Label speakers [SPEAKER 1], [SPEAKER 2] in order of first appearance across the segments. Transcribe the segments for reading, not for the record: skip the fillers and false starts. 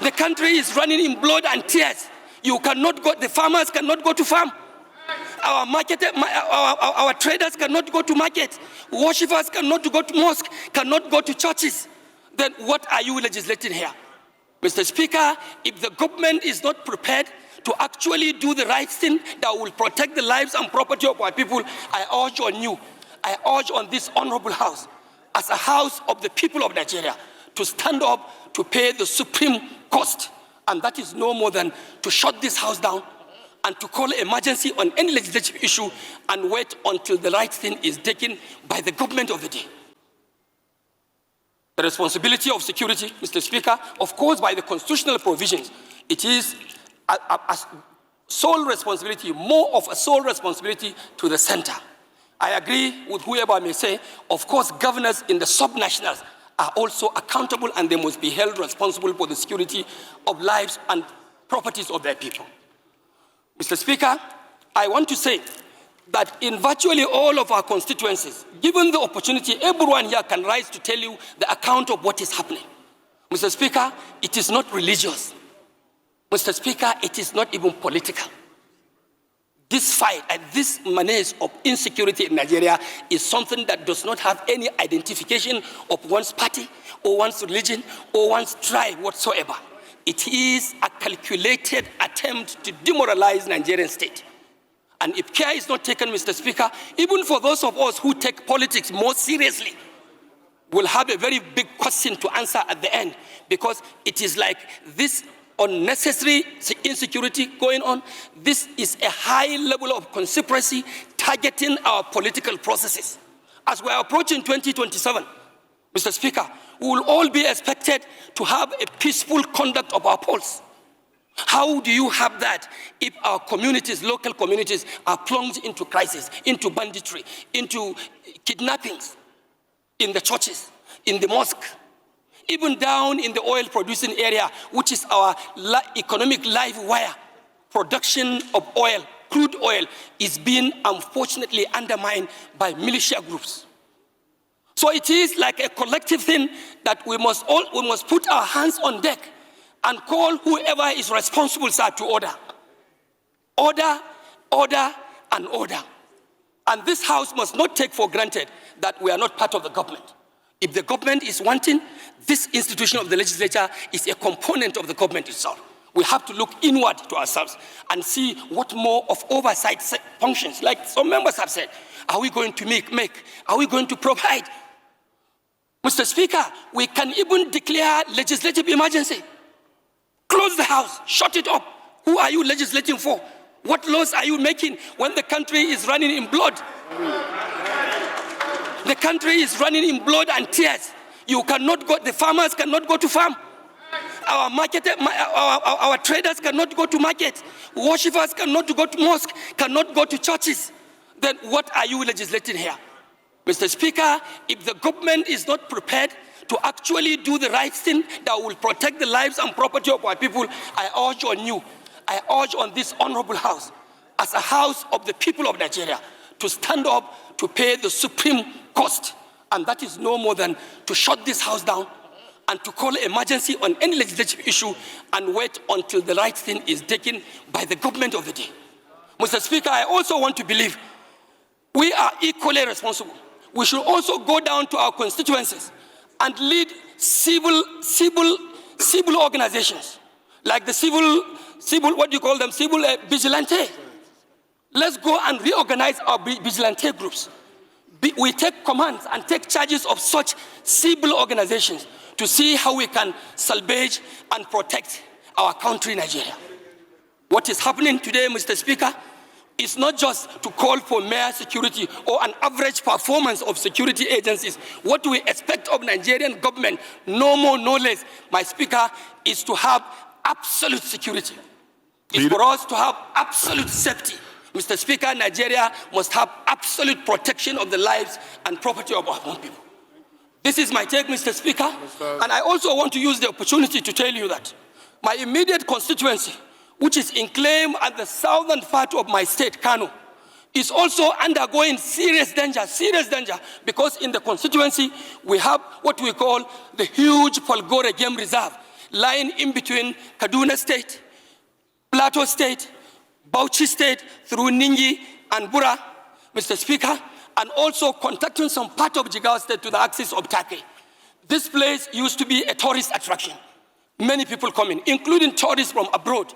[SPEAKER 1] The country is running in blood and tears. You cannot go, the farmers cannot go to farm. Our traders cannot go to market. Worshippers cannot go to mosque, cannot go to churches. Then what are you legislating here? Mr. Speaker, if the government is not prepared to actually do the right thing that will protect the lives and property of our people, I urge on you, I urge on this honorable house, as a house of the people of Nigeria, to stand up to pay the supreme cost. And that is no more than to shut this house down and to call emergency on any legislative issue and wait until the right thing is taken by the government of the day. The responsibility of security, Mr. Speaker, of course, by the constitutional provisions, it is a sole responsibility, more of a sole responsibility to the center. I agree with whoever may say, of course, governors in the sub-nationals are also accountable and they must be held responsible for the security of lives and properties of their people. Mr. Speaker, I want to say that in virtually all of our constituencies, given the opportunity, everyone here can rise to tell you the account of what is happening. Mr. Speaker, it is not religious. Mr. Speaker, it is not even political. This fight and this menace of insecurity in Nigeria is something that does not have any identification of one's party or one's religion or one's tribe whatsoever. It is a calculated attempt to demoralize Nigerian state. And if care is not taken, Mr. Speaker, even for those of us who take politics more seriously, we'll have a very big question to answer at the end, because it is like this unnecessary insecurity going on. This is a high level of conspiracy targeting our political processes. As we are approaching 2027, Mr. Speaker, we will all be expected to have a peaceful conduct of our polls. How do you have that if our communities, local communities, are plunged into crisis, into banditry, into kidnappings in the churches, in the mosque, even down in the oil-producing area, which is our economic live wire? Production of oil, crude oil, is being unfortunately undermined by militia groups. So it is like a collective thing that we must put our hands on deck and call whoever is responsible, sir, to order. Order, order, and order. And this house must not take for granted that we are not part of the government. If the government is wanting, this institution of the legislature is a component of the government itself. We have to look inward to ourselves and see what more of oversight functions, like some members have said, are we going to make? Are we going to provide? Mr. Speaker, we can even declare legislative emergency. Close the house, shut it up. Who are you legislating for? What laws are you making when the country is running in blood? The country is running in blood and tears. You cannot go, the farmers cannot go to farm. Our traders cannot go to market. Worshippers cannot go to mosque, cannot go to churches. Then what are you legislating here? Mr. Speaker, if the government is not prepared to actually do the right thing that will protect the lives and property of our people, I urge on you, I urge on this honorable house, as a house of the people of Nigeria, to stand up to pay the supreme cost. And that is no more than to shut this house down and to call emergency on any legislative issue and wait until the right thing is taken by the government of the day. Mr. Speaker, I also want to believe we are equally responsible. We should also go down to our constituencies and lead civil organizations, like the civil vigilante. Let's go and reorganize our vigilante groups. We take commands and take charges of such civil organizations to see how we can salvage and protect our country, Nigeria. What is happening today, Mr. Speaker, is not just to call for mere security or an average performance of security agencies. What we expect of Nigerian government, no more, no less, my Speaker, is to have absolute security. It's for us to have absolute safety. Mr. Speaker, Nigeria must have absolute protection of the lives and property of our own people. This is my take, Mr. Speaker. And I also want to use the opportunity to tell you that my immediate constituency, which is enclaved at the southern part of my state, Kano, is also undergoing serious danger, because in the constituency, we have what we call the huge Polgore Game Reserve. lying in between Kaduna State, Plateau State, Bauchi State, through Ningi and Bura, Mr. Speaker, and also contacting some part of Jigawa State to the axis of Turkey. This place used to be a tourist attraction. Many people come in, including tourists from abroad.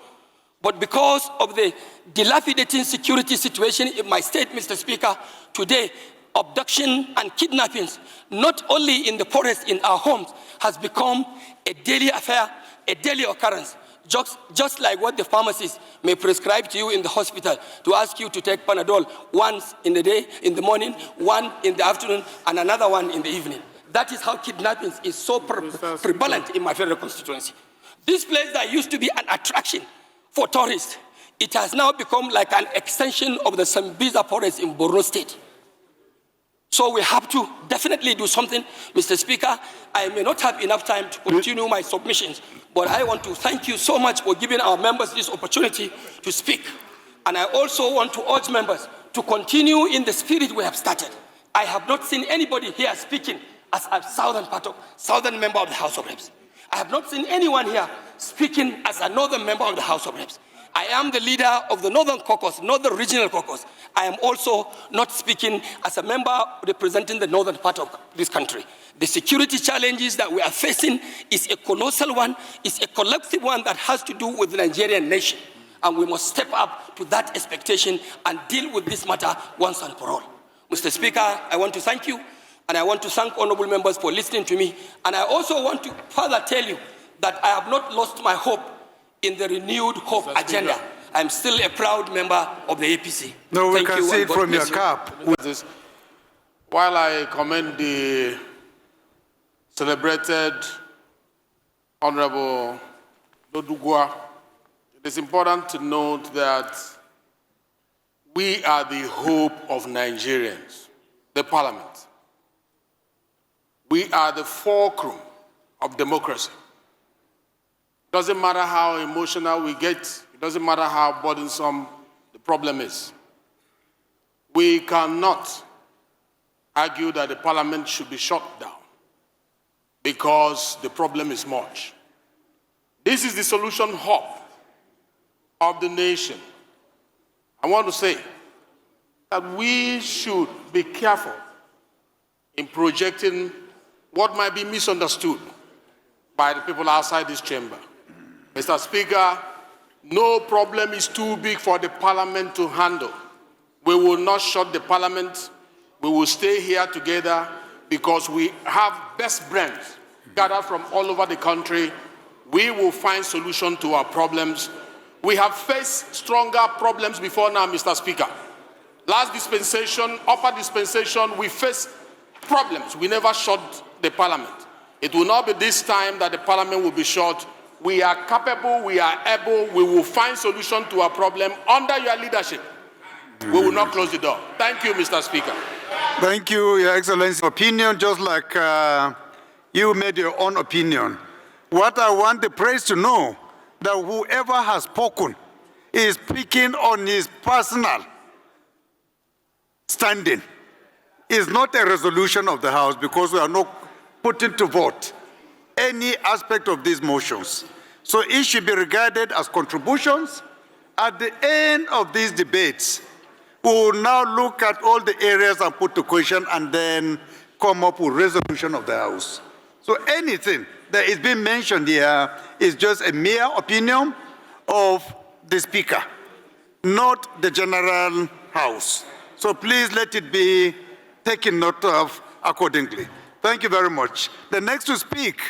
[SPEAKER 1] But because of the dilapidating security situation in my state, Mr. Speaker, today, abduction and kidnappings, not only in the forest, in our homes, has become a daily affair, a daily occurrence. Just like what the pharmacist may prescribe to you in the hospital to ask you to take Panadol once in the day, in the morning, one in the afternoon, and another one in the evening. That is how kidnapping is so prevalent in my federal constituency. This place that used to be an attraction for tourists, it has now become like an extension of the Sambisa forest in Borno State. So we have to definitely do something. Mr. Speaker, I may not have enough time to continue my submissions, but I want to thank you so much for giving our members this opportunity to speak. And I also want to urge members to continue in the spirit we have started. I have not seen anybody here speaking as a southern member of the House of Reps. I have not seen anyone here speaking as a northern member of the House of Reps. I am the leader of the Northern Caucus, not the regional caucus. I am also not speaking as a member representing the northern part of this country. The security challenges that we are facing is a colossal one, it's a collective one that has to do with the Nigerian nation. And we must step up to that expectation and deal with this matter once and for all. Mr. Speaker, I want to thank you, and I want to thank honorable members for listening to me. And I also want to further tell you that I have not lost my hope in the renewed hope agenda. I'm still a proud member of the APC.
[SPEAKER 2] No, we can see it from your cap.
[SPEAKER 3] While I commend the celebrated Honorable Doguwa, it is important to note that we are the hope of Nigerians, the parliament. We are the fulcrum of democracy. Doesn't matter how emotional we get, it doesn't matter how burdensome the problem is. We cannot argue that the parliament should be shut down because the problem is much. This is the solution hub of the nation. I want to say that we should be careful in projecting what might be misunderstood by the people outside this chamber. Mr. Speaker, no problem is too big for the parliament to handle. We will not shut the parliament. We will stay here together because we have best brains gathered from all over the country. We will find solutions to our problems. We have faced stronger problems before now, Mr. Speaker. Last dispensation, upper dispensation, we faced problems. We never shut the parliament. It will not be this time that the parliament will be shut. We are capable, we are able, we will find solution to our problem under your leadership. We will not close the door. Thank you, Mr. Speaker.
[SPEAKER 2] Thank you, Your Excellency. Opinion, just like you made your own opinion. What I want the press to know, that whoever has spoken is speaking on his personal standing. It's not a resolution of the House because we are not putting to vote any aspect of these motions. So it should be regarded as contributions. At the end of these debates, we will now look at all the areas and put the question and then come up with resolution of the House. So anything that is being mentioned here is just a mere opinion of the Speaker, not the General House. So please let it be taken note of accordingly. Thank you very much. The next to speak